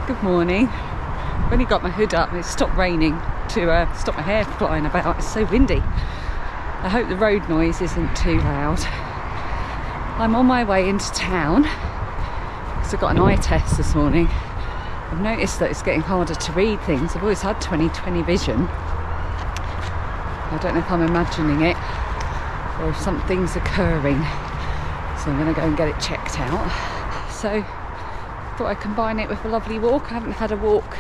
Good morning. I've only got my hood up and it stopped raining to stop my hair flying about. It's so windy. I hope the road noise isn't too loud. I'm on my way into town because I got an eye test this morning. I've noticed that it's getting harder to read things. I've always had 20/20 vision. I don't know if I'm imagining it or if something's occurring. So I'm going to go and get it checked out. So thought I'd combine it with a lovely walk. I haven't had a walk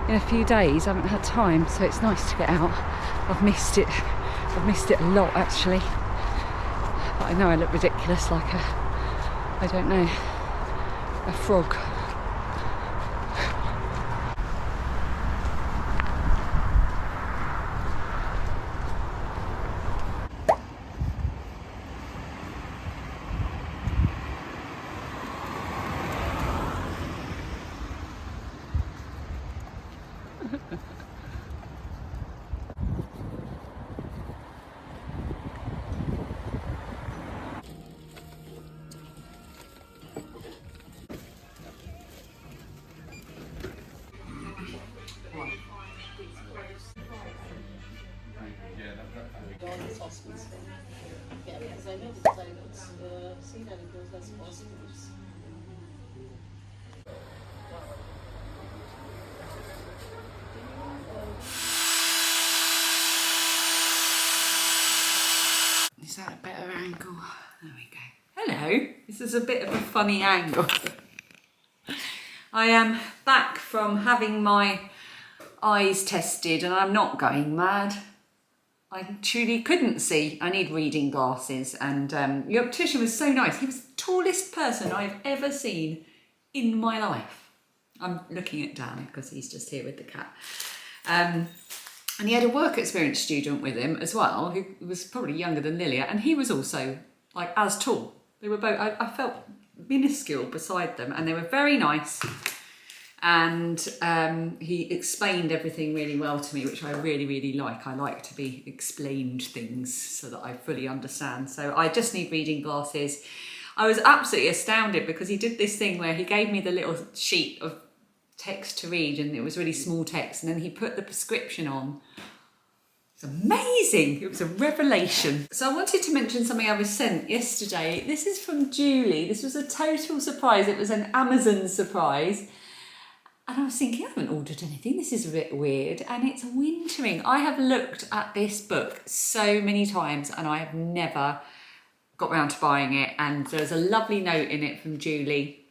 in a few days. I haven't had time, so it's nice to get out. I've missed it a lot actually. But I know I look ridiculous, like I don't know, a frog. Yeah, because I know the diamonds, see that it goes less positives. Is that a better angle? There we go. Hello, this is a bit of a funny angle. I am back from having my eyes tested and I'm not going mad. I truly couldn't see. I need reading glasses, and the optician was so nice. He was the tallest person I've ever seen in my life. I'm looking at Dan because he's just here with the cat. And he had a work experience student with him as well, who was probably younger than Lilia, and he was also like as tall. They were both, I felt minuscule beside them, and they were very nice. And he explained everything really well to me, which I really, really like. I like to be explained things so that I fully understand. So I just need reading glasses. I was absolutely astounded because he did this thing where he gave me the little sheet of text to read, and it was really small text, and then he put the prescription on. It's amazing. It was a revelation. So I wanted to mention something I was sent yesterday. This is from Julie. This was a total surprise. It was an Amazon surprise. And I was thinking, I haven't ordered anything. This is a bit weird. And it's Wintering. I have looked at this book so many times and I have never got round to buying it. And there's a lovely note in it from Julie.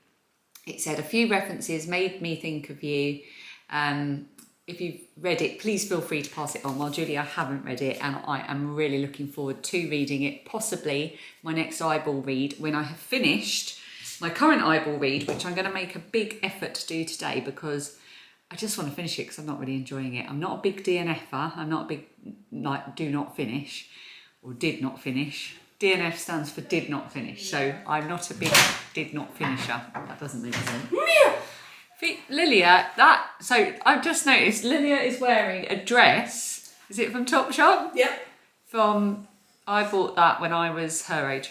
It said, a few references made me think of you. If you've read it, please feel free to pass it on. Well, Julie, I haven't read it and I am really looking forward to reading it. Possibly my next eyeball read when I have finished my current eyeball read, which I'm going to make a big effort to do today because I just want to finish it because I'm not really enjoying it. I'm not a big DNFer. I'm not a big, like, do not finish or did not finish. DNF stands for did not finish. So I'm not a big did not finisher. That doesn't make sense. Lilia, so I've just noticed Lilia is wearing a dress. Is it from Topshop? Yep. I bought that when I was her age.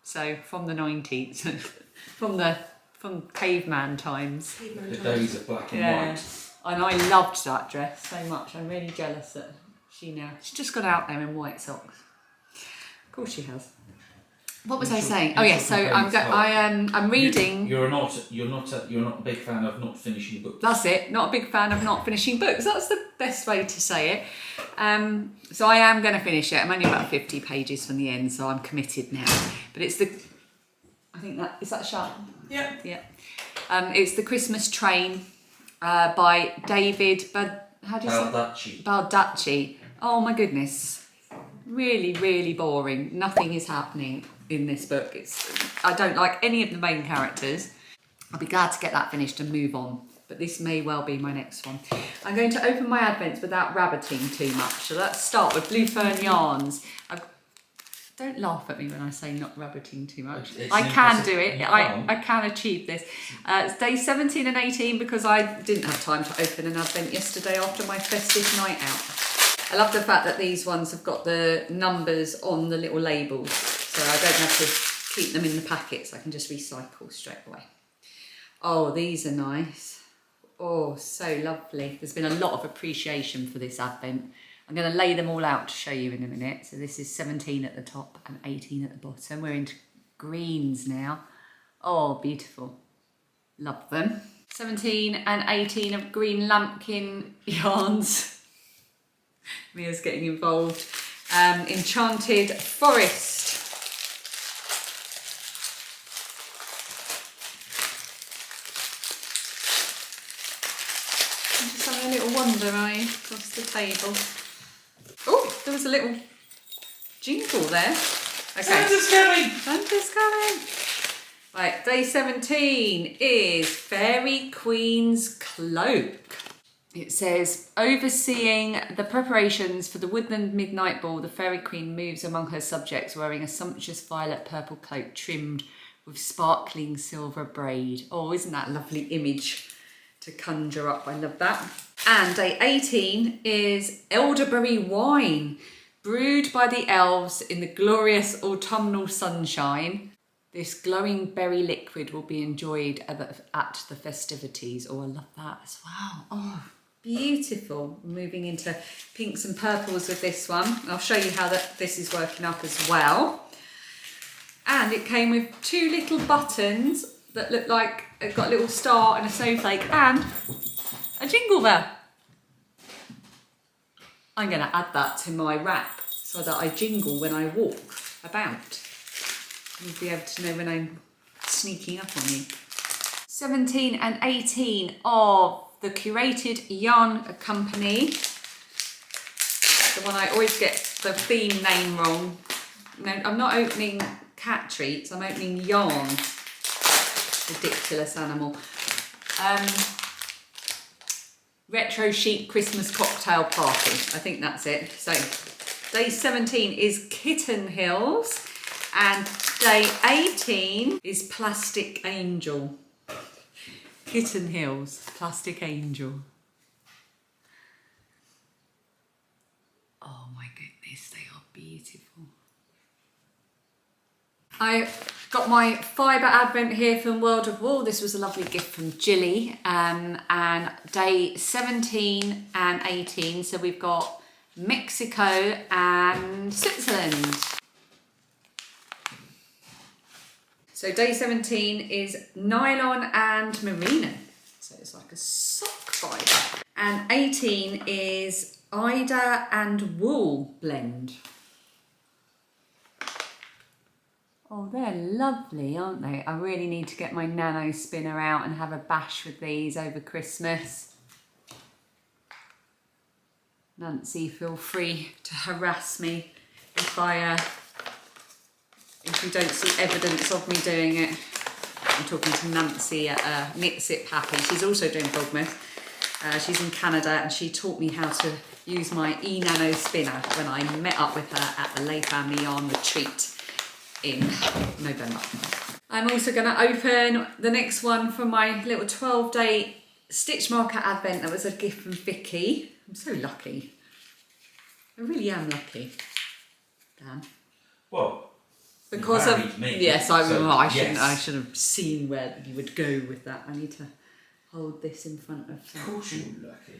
So from the 90s. From caveman times. The days of black and white. And I loved that dress so much. I'm really jealous that she's just got out there in white socks. Of course she has. What was I saying? Oh yes, so I'm reading. You're not a big fan of not finishing books. That's it. Not a big fan of not finishing books. That's the best way to say it. So I am going to finish it. I'm only about 50 pages from the end, so I'm committed now. But it's I think is that shut? Yeah. Yeah. It's The Christmas Train by David Baldacci. Oh my goodness. Really, really boring. Nothing is happening in this book. I don't like any of the main characters. I'll be glad to get that finished and move on. But this may well be my next one. I'm going to open my advents without rabbiting too much. So let's start with Blue Fern Yarns. Don't laugh at me when I say not rabbiting too much. I can do it. I can achieve this. It's day 17 and 18 because I didn't have time to open an advent yesterday after my festive night out. I love the fact that these ones have got the numbers on the little labels, so I don't have to keep them in the packets. I can just recycle straight away. Oh, these are nice. Oh, so lovely. There's been a lot of appreciation for this advent. I'm going to lay them all out to show you in a minute. So this is 17 at the top and 18 at the bottom. We're into greens now. Oh, beautiful. Love them. 17 and 18 of green lambkin yarns. Mia's getting involved. Enchanted Forest. I'm just having a little wander across the table. Oh, there was a little jingle there. Okay. Santa's coming! Santa's coming! Right, day 17 is Fairy Queen's Cloak. It says, overseeing the preparations for the Woodland Midnight Ball, the Fairy Queen moves among her subjects wearing a sumptuous violet purple cloak trimmed with sparkling silver braid. Oh, isn't that a lovely image to conjure up? I love that. And day 18 is Elderberry Wine, brewed by the elves in the glorious autumnal sunshine. This glowing berry liquid will be enjoyed at the festivities. Oh, I love that as well. Oh, beautiful. Moving into pinks and purples with this one. I'll show you how this is working up as well. And it came with 2 little buttons that look like it's got a little star and a snowflake and a jingle bell. I'm going to add that to my wrap so that I jingle when I walk about. You'll be able to know when I'm sneaking up on you. 17 and 18 of the Curated Yarn Company. The one I always get the theme name wrong. No, I'm not opening cat treats, I'm opening yarn. Ridiculous animal. Retro Chic Christmas Cocktail Party. I think that's it. So day 17 is Kitten Hills. And day 18 is Plastic Angel. Kitten Hills, Plastic Angel. Oh my goodness, they are beautiful. I got my fibre advent here from World of Wool. This was a lovely gift from Jilly. And day 17 and 18, so we've got Mexico and Switzerland. So day 17 is nylon and merino. So it's like a sock fibre. And 18 is Ida and wool blend. Oh, they're lovely, aren't they? I really need to get my nano spinner out and have a bash with these over Christmas. Nancy, feel free to harass me if you don't see evidence of me doing it. I'm talking to Nancy at Knit Sip Happy. She's also doing Vlogmas. She's in Canada and she taught me how to use my e-nano spinner when I met up with her at the Lay Family Yarn Retreat in November. I'm also going to open the next one from my little 12-day stitch marker advent. That was a gift from Vicky. I'm so lucky. I really am lucky. Dan. Well, because of me. Yes, Yes. I should have seen where you would go with that. I need to hold this in front of Of course you're lucky.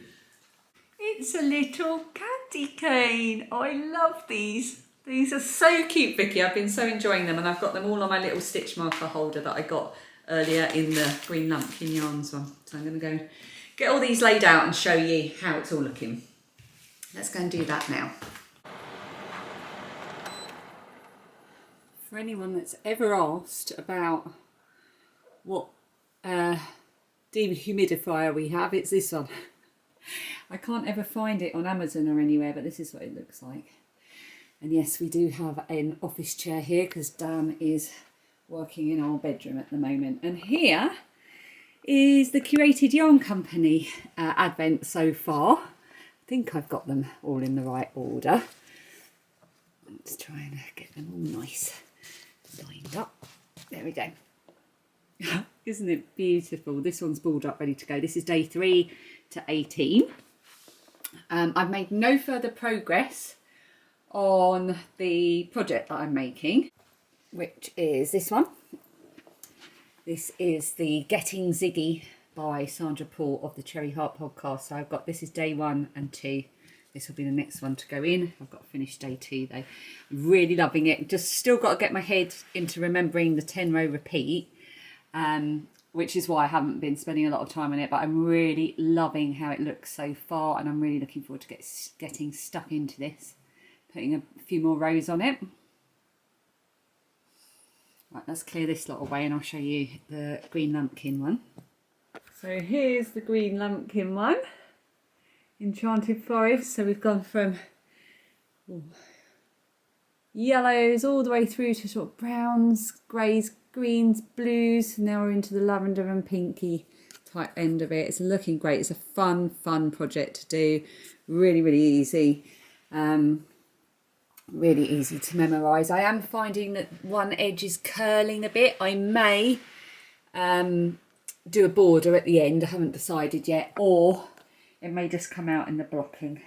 It's a little candy cane. I love these. These are so cute, Vicky. I've been so enjoying them, and I've got them all on my little stitch marker holder that I got earlier in the Green Lambkin Yarns one. So I'm going to go get all these laid out and show you how it's all looking. Let's go and do that now. For anyone that's ever asked about what dehumidifier we have, it's this one. I can't ever find it on Amazon or anywhere, but this is what it looks like. And yes, we do have an office chair here because Dan is working in our bedroom at the moment. And here is the Curated Yarn Company advent so far. I think I've got them all in the right order. Let's try and get them all nice lined up. There we go. Isn't it beautiful? This one's balled up, ready to go. This is day 3 to 18. I've made no further progress on the project that I'm making, which is this one. This is the Getting Ziggy by Sandra Paul of the Cherry Heart podcast. So I've got, this is day 1 and 2. This will be the next one to go in. I've got to finish day 2 though. I'm really loving it. Just still got to get my head into remembering the 10 row repeat, which is why I haven't been spending a lot of time on it, but I'm really loving how it looks so far, and I'm really looking forward to getting stuck into this, putting a few more rows on it. Right, let's clear this lot away and I'll show you the green lumpkin one. So here's the green lumpkin one. Enchanted Forest. So we've gone from yellows all the way through to sort of browns, greys, greens, blues. Now we're into the lavender and pinky type end of it. It's looking great. It's a fun project to do. Really, really easy. Really easy to memorise. I am finding that one edge is curling a bit. I may do a border at the end. I haven't decided yet, or it may just come out in the blocking.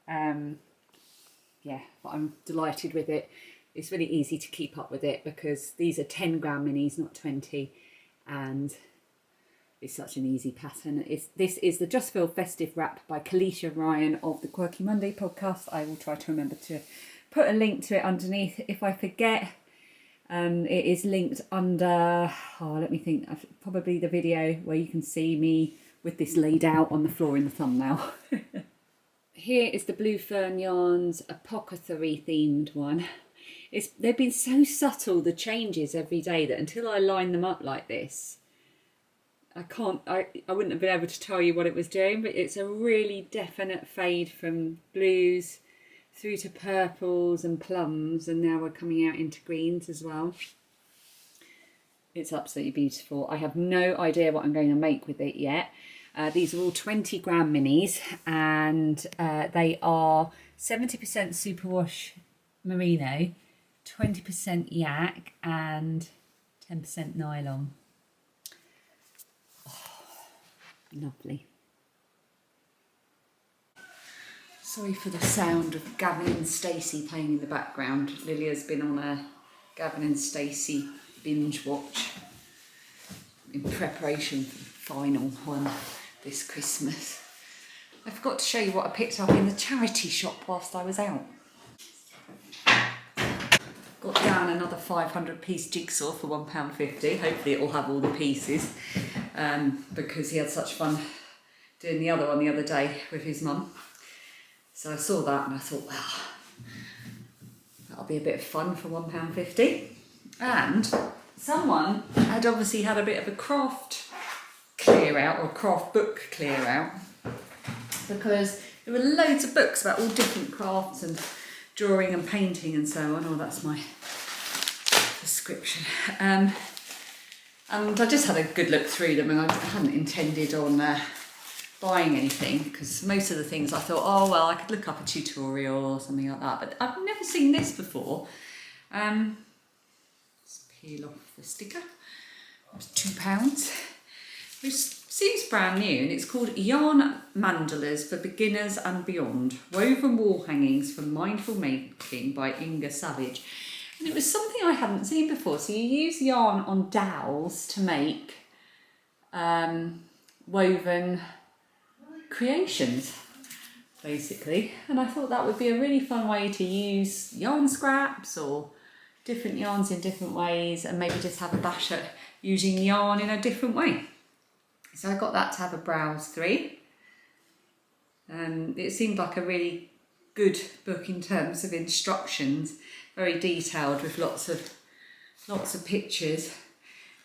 Yeah, but I'm delighted with it. It's really easy to keep up with it because these are 10 gram minis, not 20, and it's such an easy pattern. This is the Just Feel Festive wrap by Kalisha Ryan of the Quirky Monday podcast. I will try to remember to put a link to it underneath if I forget. It is linked under, let me think, probably the video where you can see me with this laid out on the floor in the thumbnail. Here is the Blue Fern Yarns Apothecary themed one. They've been so subtle, the changes every day, that until I line them up like this, I wouldn't have been able to tell you what it was doing, but it's a really definite fade from blues through to purples and plums, and now we're coming out into greens as well. It's absolutely beautiful. I have no idea what I'm going to make with it yet. These are all 20 gram minis, and they are 70% superwash merino, 20% yak and 10% nylon. Oh, lovely. Sorry for the sound of Gavin and Stacey playing in the background. Lilia's been on a Gavin and Stacey binge watch in preparation for the final one this Christmas. I forgot to show you what I picked up in the charity shop whilst I was out. Got down another 500 piece jigsaw for £1.50. Hopefully it will have all the pieces, because he had such fun doing the other one the other day with his mum. So I saw that and I thought, well, that'll be a bit of fun for £1.50. And someone had obviously had a bit of a craft clear out, or craft book clear out, because there were loads of books about all different crafts and drawing and painting and so on. Oh, that's my description. And I just had a good look through them, and I hadn't intended on buying anything, because most of the things I thought, oh well, I could look up a tutorial or something like that, but I've never seen this before. Let's peel off the sticker. It was £2, which seems brand new, and it's called Yarn Mandalas for Beginners and Beyond, Woven Wall Hangings for Mindful Making by Inga Savage. And it was something I hadn't seen before. So you use yarn on dowels to make woven creations, basically. And I thought that would be a really fun way to use yarn scraps or different yarns in different ways, and maybe just have a bash at using yarn in a different way. So I got that to have a browse through. It seemed like a really good book in terms of instructions, very detailed with lots of pictures,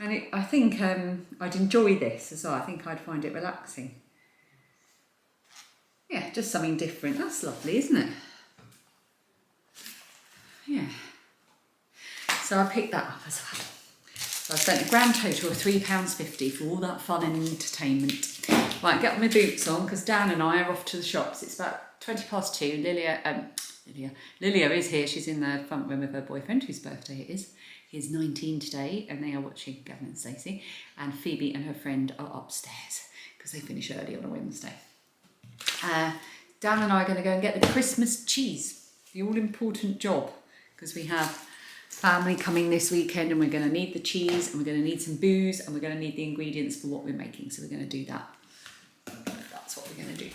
and I think I'd enjoy this as well. I think I'd find it relaxing. Yeah, just something different. That's lovely, isn't it? Yeah. So I picked that up as well. So I spent a grand total of £3.50 for all that fun and entertainment. Right, get my boots on, because Dan and I are off to the shops. It's about 2:20. Lilia is here. She's in the front room with her boyfriend, whose birthday it is. He is 19 today, and they are watching Gavin and Stacey. And Phoebe and her friend are upstairs, because they finish early on a Wednesday. Dan and I are going to go and get the Christmas cheese, the all-important job, because we have family coming this weekend, and we're going to need the cheese, and we're going to need some booze, and we're going to need the ingredients for what we're making. So we're going to do that. That's what we're going to do.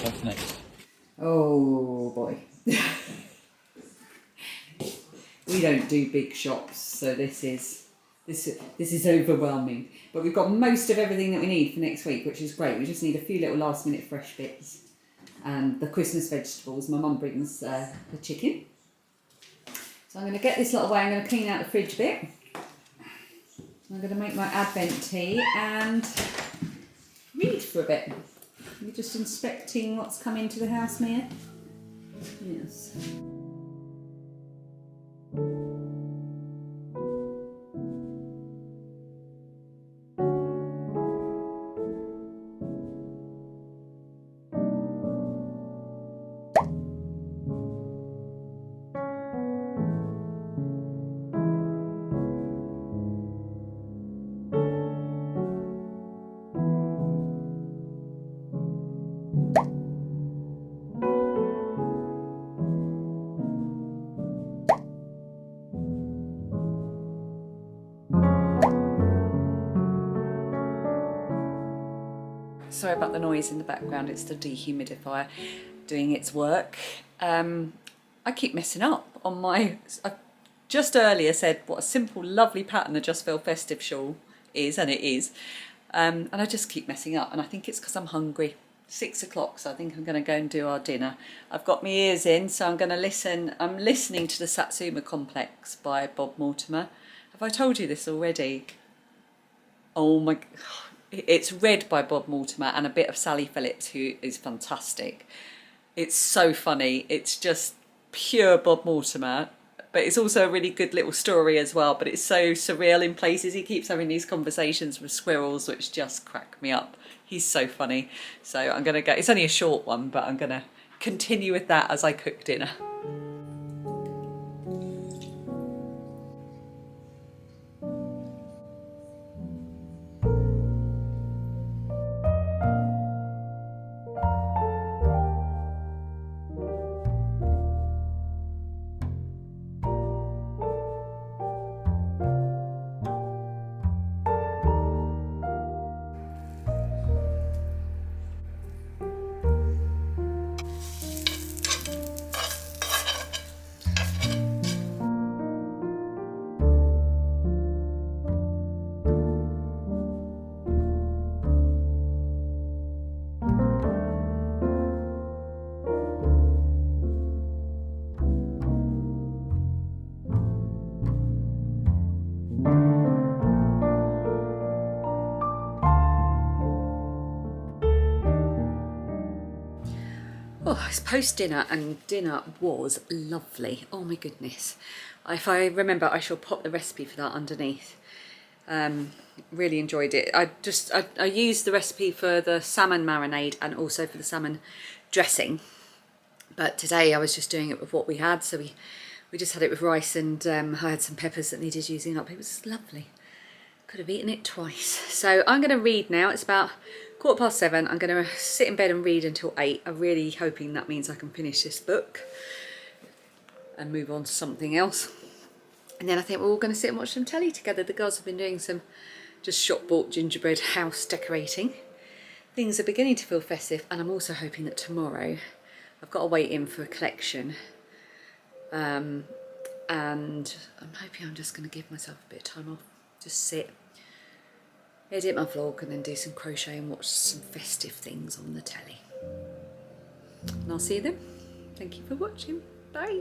What's next? Oh boy. We don't do big shops, so this is overwhelming. But we've got most of everything that we need for next week, which is great. We just need a few little last minute fresh bits and the Christmas vegetables. My mum brings the chicken. So I'm going to get this lot away. I'm going to clean out the fridge a bit. I'm going to make my Advent tea and read for a bit. You're just inspecting what's come into the house, Mia? Yes. Sorry about the noise in the background, it's the dehumidifier doing its work. I keep messing up on my... I just earlier said what a simple, lovely pattern a Just Feel Festive shawl is, and it is. And I just keep messing up, and I think it's because I'm hungry. 6 o'clock, so I think I'm going to go and do our dinner. I've got my ears in, so I'm going to listen. I'm listening to the Satsuma Complex by Bob Mortimer. Have I told you this already? Oh my... It's read by Bob Mortimer and a bit of Sally Phillips, who is fantastic. It's so funny. It's just pure Bob Mortimer, but it's also a really good little story as well. But it's so surreal in places. He keeps having these conversations with squirrels, which just crack me up. He's so funny. So I'm going to go. It's only a short one, but I'm going to continue with that as I cook dinner. Oh, it's post-dinner, and dinner was lovely. Oh my goodness. If I remember, I shall pop the recipe for that underneath. Really enjoyed it. I used the recipe for the salmon marinade and also for the salmon dressing. But today I was just doing it with what we had. So we just had it with rice, and I had some peppers that needed using up. It was lovely. Could have eaten it twice. So I'm going to read now. It's about 7:15. I'm going to sit in bed and read until 8. I'm really hoping that means I can finish this book and move on to something else. And then I think we're all going to sit and watch some telly together. The girls have been doing some just shop-bought gingerbread house decorating. Things are beginning to feel festive, and I'm also hoping that tomorrow I've got to wait in for a collection. And I'm hoping I'm just going to give myself a bit of time off. Just sit, edit my vlog, and then do some crochet and watch some festive things on the telly. And I'll see you then. Thank you for watching. Bye.